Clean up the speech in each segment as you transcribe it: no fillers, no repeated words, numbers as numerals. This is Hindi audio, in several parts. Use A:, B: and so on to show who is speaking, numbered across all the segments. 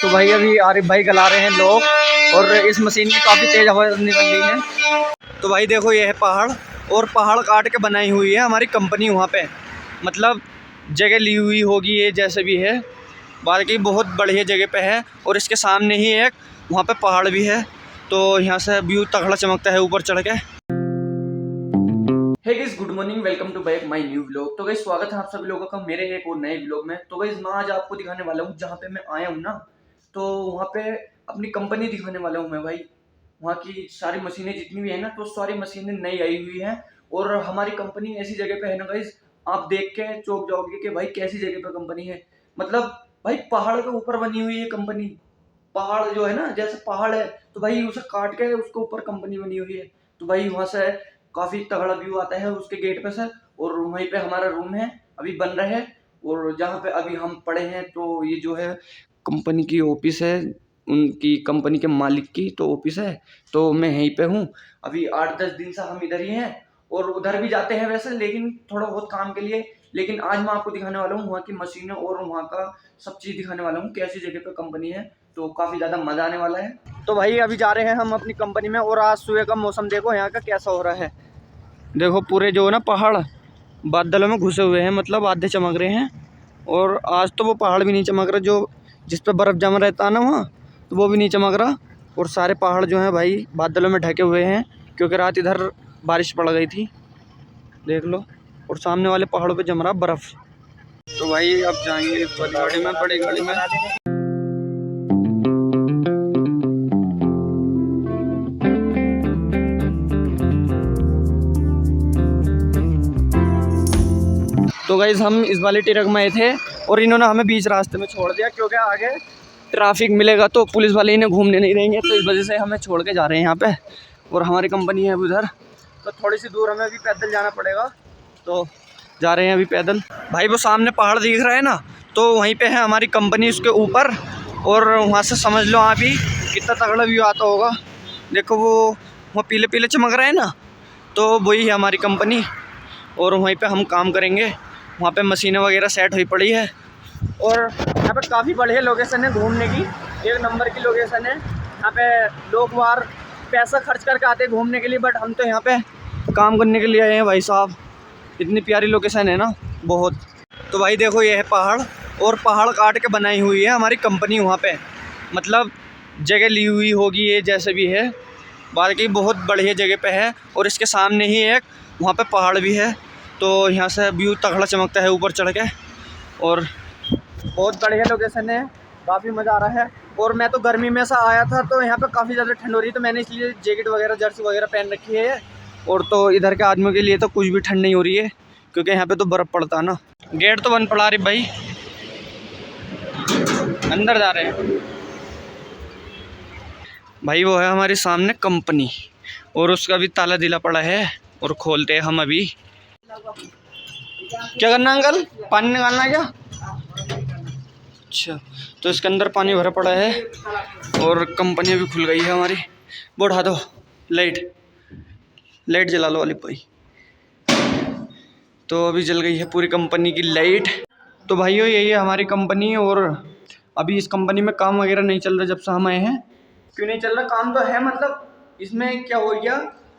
A: तो भाई अभी आरिफ भाई गला रहे हैं लोग और इस मशीन की काफ़ी तेज़ हवा निकल रही है। तो भाई देखो ये है पहाड़ और पहाड़ काट के बनाई हुई है हमारी कंपनी वहाँ पे, मतलब जगह ली हुई होगी ये जैसे भी है, बाकी बहुत बढ़िया जगह पे है। और इसके सामने ही एक वहाँ पे पहाड़ भी है, तो यहाँ से व्यू तगड़ा चमकता है ऊपर चढ़ के। Hey guys, good morning, welcome to back my new vlog. तो गाइस स्वागत है आप सभी लोगों का मेरे एक और नए व्लॉग में। तो गाइस मैं आज आपको दिखाने वाला हूँ जहाँ पे मैं आया हूँ ना, तो वहाँ पे अपनी कंपनी दिखाने वाला हूँ मैं भाई। वहाँ की सारी मशीनें जितनी भी है ना, तो सारी मशीनें नई आई हुई हैं और हमारी कंपनी ऐसी जगह पे है ना गाइस, आप देख के चौंक जाओगे कि भाई कैसी जगह पे कंपनी है। मतलब भाई पहाड़ के ऊपर बनी हुई है कंपनी। पहाड़ जो है ना, जैसे पहाड़ है तो भाई उसे काट के उसके ऊपर कंपनी बनी हुई है। तो भाई वहां से काफी तगड़ा व्यू आता है उसके गेट पे से। और वहीं पे हमारा रूम है, अभी बन रहा है। और जहाँ पे अभी हम पड़े हैं तो ये जो है कंपनी की ऑफिस है, उनकी कंपनी के मालिक की तो ऑफिस है। तो मैं यहीं पे हूँ अभी, 8-10 दिन से हम इधर ही हैं। और उधर भी जाते हैं वैसे, लेकिन थोड़ा बहुत काम के लिए। लेकिन आज मैं आपको दिखाने वाला हूँ वहाँ की मशीनें और वहाँ का सब चीज़ दिखाने वाला हूँ, कैसी जगह पे कंपनी है। तो काफ़ी ज़्यादा मज़ा आने वाला है। तो भाई अभी जा रहे हैं हम अपनी कंपनी में। और आज सुबह का मौसम देखो यहाँ का कैसा हो रहा है। देखो पूरे जो है ना पहाड़ बादलों में घुसे हुए हैं, मतलब आधे चमक रहे हैं। और आज तो वो पहाड़ भी नहीं चमक रहा जो जिस पे बर्फ़ जमा रहता है ना वहाँ, तो वो भी नहीं चमक रहा। और सारे पहाड़ जो हैं भाई बादलों में ढके हुए हैं, क्योंकि रात इधर बारिश पड़ गई थी, देख लो। और सामने वाले पहाड़ों पे जम रहा बर्फ़। तो भाई अब जाएंगे इस वाली गाड़ी में, बड़ी गाड़ी में। तो गाइस हम इस वाले ट्रक में आए थे और इन्होंने हमें बीच रास्ते में छोड़ दिया, क्योंकि आगे ट्रैफिक मिलेगा तो पुलिस वाले इन्हें घूमने नहीं देंगे, तो इस वजह से हमें छोड़ के जा रहे हैं यहाँ पे। और हमारी कंपनी है उधर, तो थोड़ी सी दूर हमें अभी पैदल जाना पड़ेगा, तो जा रहे हैं अभी पैदल। भाई वो सामने पहाड़ दिख रहा है ना, तो वहीं पर है हमारी कंपनी उसके ऊपर। और वहाँ से समझ लो आप ही कितना तगड़ा व्यू आता होगा। देखो वो पीले पीले चमक रहा है ना, तो वही है हमारी कंपनी। और वहीं पे हम काम करेंगे। वहाँ पे मशीनें वगैरह सेट हुई पड़ी है। और यहाँ पे काफ़ी बढ़िया लोकेशन है घूमने की, एक नंबर की लोकेशन है। यहाँ पे लोग बाहर पैसा खर्च करके आते हैं घूमने के लिए, बट हम तो यहाँ पे काम करने के लिए आए हैं भाई साहब। इतनी प्यारी लोकेशन है ना, बहुत। तो भाई देखो ये है पहाड़ और पहाड़ काट के बनाई हुई है हमारी कंपनी वहाँ पे, मतलब जगह ली हुई होगी ये जैसे भी है, बाकी बहुत बढ़िया जगह पे है। और इसके सामने ही एक वहाँ पे पहाड़ भी है, तो यहाँ से व्यू तगड़ा चमकता है ऊपर चढ़ के। और बहुत बढ़िया लोकेशन है, काफ़ी मज़ा आ रहा है। और मैं तो गर्मी में से आया था तो यहाँ पे काफ़ी ज़्यादा ठंड हो रही है, तो मैंने इसलिए जैकेट वगैरह जर्सी वगैरह पहन रखी है। और तो इधर के आदमियों के लिए तो कुछ भी ठंड नहीं हो रही है, क्योंकि यहाँ पे तो बर्फ़ पड़ता है ना। गेट तो बंद पड़ा रही भाई, अंदर जा रहे हैं भाई। वो है हमारे सामने कंपनी और उसका भी ताला दिला पड़ा है और खोलते हैं हम अभी। क्या करना अंकल, पानी निकालना है क्या? अच्छा, तो इसके अंदर पानी भरा पड़ा है और कंपनी भी खुल गई है हमारी। वो उठा दो, लाइट जला लो वाली भाई। तो अभी जल गई है पूरी कंपनी की लाइट। तो भाइयों यही है हमारी कंपनी। और अभी इस कंपनी में काम वगैरह नहीं चल रहा जब से हम आए हैं। क्यों नहीं चल रहा? काम तो है, मतलब इसमें क्या हो गया,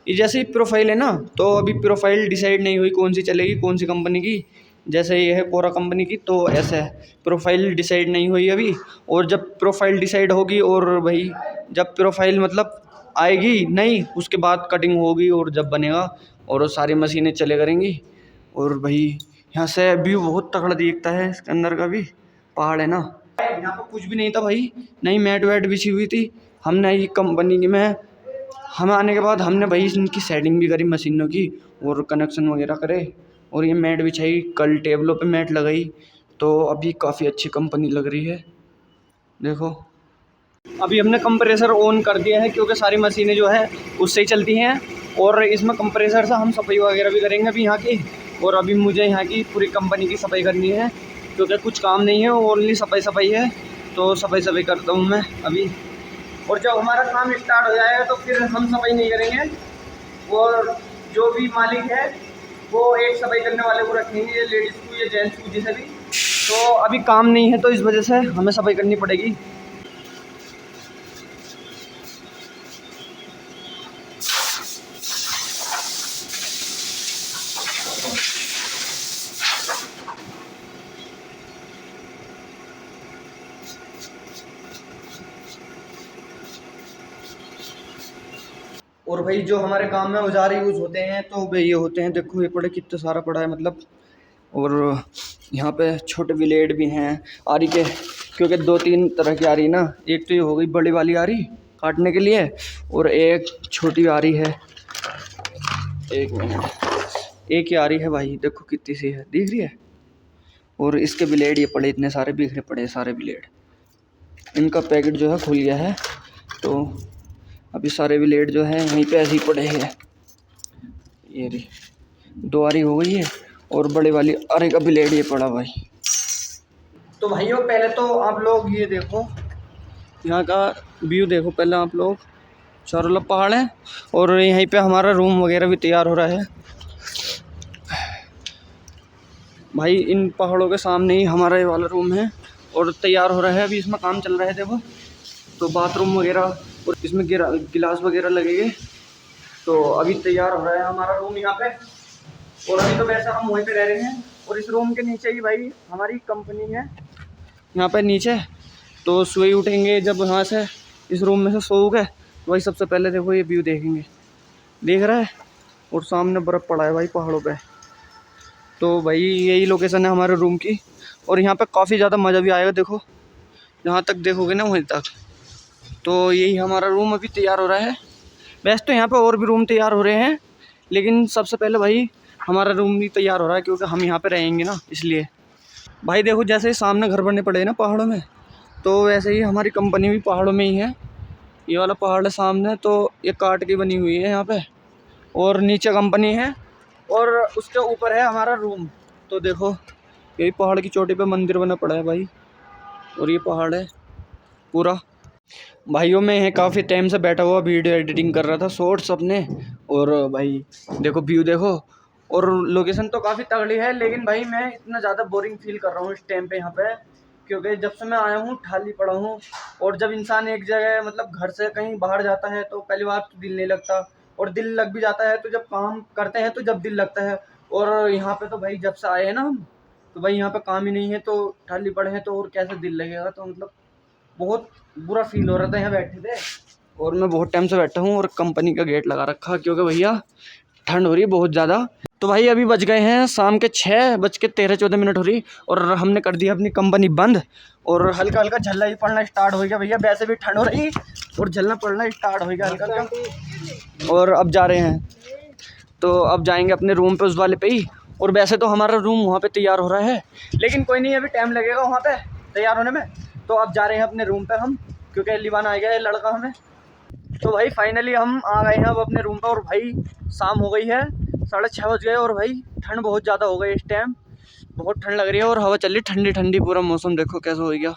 A: ये जैसे प्रोफाइल है ना, तो अभी प्रोफाइल डिसाइड नहीं हुई कौन सी चलेगी, कौन सी कंपनी की। जैसे ये है कोरा कंपनी की, तो ऐसा है प्रोफाइल डिसाइड नहीं हुई अभी। और जब प्रोफाइल डिसाइड होगी और भाई जब प्रोफाइल मतलब आएगी नहीं, उसके बाद कटिंग होगी और जब बनेगा और सारी मशीनें चले करेंगी। और भाई यहाँ से व्यू बहुत तगड़ा दिखता है, इसके अंदर का भी पहाड़ है ना। यहाँ पर कुछ भी नहीं था भाई, नई मैट वैट बिछी हुई थी। हमने ये कंपनी में हम आने के बाद हमने भाई इनकी सेटिंग भी करी मशीनों की और कनेक्शन वगैरह करे। और ये मैट बिछाई, कल टेबलों पे मैट लगाई, तो अभी काफ़ी अच्छी कंपनी लग रही है। देखो अभी हमने कंप्रेसर ऑन कर दिया है, क्योंकि सारी मशीनें जो है उससे ही चलती हैं। और इसमें कंप्रेसर से हम सफाई वगैरह भी करेंगे अभी यहाँ की। और अभी मुझे यहाँ की पूरी कंपनी की सफाई करनी है, क्योंकि कुछ काम नहीं है, ओनली सफाई है। तो सफाई करता हूँ मैं अभी। और जब हमारा काम स्टार्ट हो जाएगा तो फिर हम सफाई नहीं करेंगे, और जो भी मालिक है वो एक सफाई करने वाले को रखेंगे, लेडीज़ को या जेंट्स को जिसे भी। तो अभी काम नहीं है तो इस वजह से हमें सफाई करनी पड़ेगी। और भाई जो हमारे काम में औजार यूज़ होते हैं तो भाई ये होते हैं, देखो ये पड़े कितना सारा पड़ा है मतलब। और यहाँ पे छोटे ब्लेड भी हैं आरी के, क्योंकि 2-3 तरह की आरी ना, एक तो ये हो गई बड़ी वाली आरी काटने के लिए, और एक छोटी आरी है। एक मिनट, एक ही आरी है भाई, देखो कितनी सी है, दिख रही है। और इसके ब्लेड ये पड़े इतने सारे बिखरे पड़े हैं सारे ब्लेड, इनका पैकेट जो है खुल गया है, तो अभी सारे ब्लेड जो है यहीं पे ऐसे ही पड़े हैं। ये रही 2 आरी हो गई है, और बड़े वाली आरी का ब्लेड ये पड़ा भाई। तो भाइयों पहले तो आप लोग ये देखो, यहाँ का व्यू देखो पहले आप लोग, चारों तरफ पहाड़ है, और यहीं पे हमारा रूम वगैरह भी तैयार हो रहा है भाई। इन पहाड़ों के सामने ही हमारा ये वाला रूम है, और तैयार हो रहा है, अभी इसमें काम चल रहा है देखो। तो बाथरूम वगैरह और इसमें गिलास वगैरह लगेंगे, तो अभी तैयार हो रहा है हमारा रूम यहाँ पे। और अभी तो वैसे हम वहीं पे रह रहे हैं, और इस रूम के नीचे ही भाई हमारी कंपनी है यहाँ पे नीचे। तो सुबह उठेंगे जब यहाँ से इस रूम में से सो गए, तो भाई सबसे पहले देखो ये व्यू देखेंगे, देख रहा है, और सामने बर्फ़ पड़ा है भाई पहाड़ों पे। तो भाई यही लोकेशन है हमारे रूम की, और यहाँ पे काफ़ी ज़्यादा मज़ा भी आएगा। देखो जहाँ तक देखोगे ना वहीं तक, तो यही हमारा रूम अभी तैयार हो रहा है। वैसे तो यहाँ पे और भी रूम तैयार हो रहे हैं, लेकिन सबसे पहले भाई हमारा रूम भी तैयार हो रहा है, क्योंकि हम यहाँ पे रहेंगे ना, इसलिए। भाई देखो जैसे ही सामने घर बनने पड़े ना पहाड़ों में, तो वैसे ही हमारी कंपनी भी पहाड़ों में ही है। ये वाला पहाड़ है सामने, तो ये काट के बनी हुई है यहाँ पे, और नीचे कंपनी है, और उसके ऊपर है हमारा रूम। तो देखो यही पहाड़ की चोटी पे मंदिर बना पड़ा है भाई, और ये पहाड़ है पूरा। भाइयों मैं यहाँ काफ़ी टाइम से बैठा हुआ वीडियो एडिटिंग कर रहा था शॉर्ट्स अपने, और भाई देखो व्यू देखो, और लोकेशन तो काफ़ी तगड़ी है, लेकिन भाई मैं इतना ज़्यादा बोरिंग फील कर रहा हूँ इस टाइम पे यहाँ पे, क्योंकि जब से मैं आया हूँ ठाली पड़ा हूँ। और जब इंसान एक जगह मतलब घर से कहीं बाहर जाता है तो पहली बार तो दिल नहीं लगता, और दिल लग भी जाता है तो जब काम करते हैं तो जब दिल लगता है। और यहाँ पे तो भाई जब से आए हैं ना हम, तो भाई यहाँ पे काम ही नहीं है, तो ठाली पड़े हैं, तो और कैसे दिल लगेगा। तो मतलब बहुत बुरा फील हो रहा था यहाँ बैठे थे, और मैं बहुत टाइम से बैठा हूँ, और कंपनी का गेट लगा रखा, क्योंकि भैया ठंड हो रही है बहुत ज़्यादा। तो भाई अभी बज गए हैं शाम के 6:13-14 हो रही, और हमने कर दी अपनी कंपनी बंद, और हल्का हल्का झल्ला ही पड़ना स्टार्ट हो गया भैया। वैसे भी ठंड हो रही, और झल्ला पड़ना स्टार्ट हो गया हल्का हल्का। और अब जा रहे हैं, तो अब जाएंगे अपने रूम पे उस वाले पे ही। और वैसे तो हमारा रूम वहाँ पे तैयार हो रहा है, लेकिन कोई नहीं, अभी टाइम लगेगा वहाँ पे तैयार होने में। तो अब जा रहे हैं अपने रूम पे हम, क्योंकि लिवान आ गया है लड़का हमें। तो भाई फाइनली हम आ गए हैं अब अपने रूम पे, और भाई शाम हो गई है, 6:30 बज गए, और भाई ठंड बहुत ज़्यादा हो गई इस टाइम, बहुत ठंड लग रही है, और हवा चल रही ठंडी ठंडी। पूरा मौसम देखो कैसा हो गया,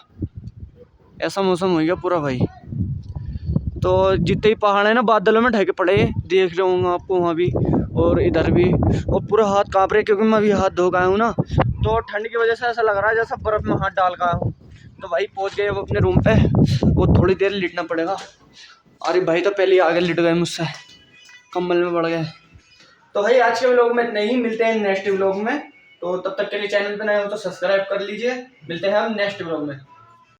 A: ऐसा मौसम हो गया पूरा भाई। तो जितने ही पहाड़ है ना बादलों में ढके पड़े, देख रहे होंगे आपको वहाँ भी और इधर भी, और पूरा हाथ काँप रहे, क्योंकि मैं अभी हाथ धो गया हूँ ना, तो ठंड की वजह से ऐसा लग रहा है जैसा बर्फ़ में हाथ डाल गया हूँ। तो भाई पहुँच गए अब अपने रूम पे, वो थोड़ी देर लिटना पड़ेगा। अरे भाई तो पहले ही आगे लिट गए मुझसे, कम्बल में पड़ गए। तो भाई आज के व्लॉग में इतना ही, मिलते हैं नेक्स्ट व्लॉग में। तो तब तक के लिए चैनल पे नए हो तो सब्सक्राइब कर लीजिए, मिलते हैं हम नेक्स्ट व्लॉग में।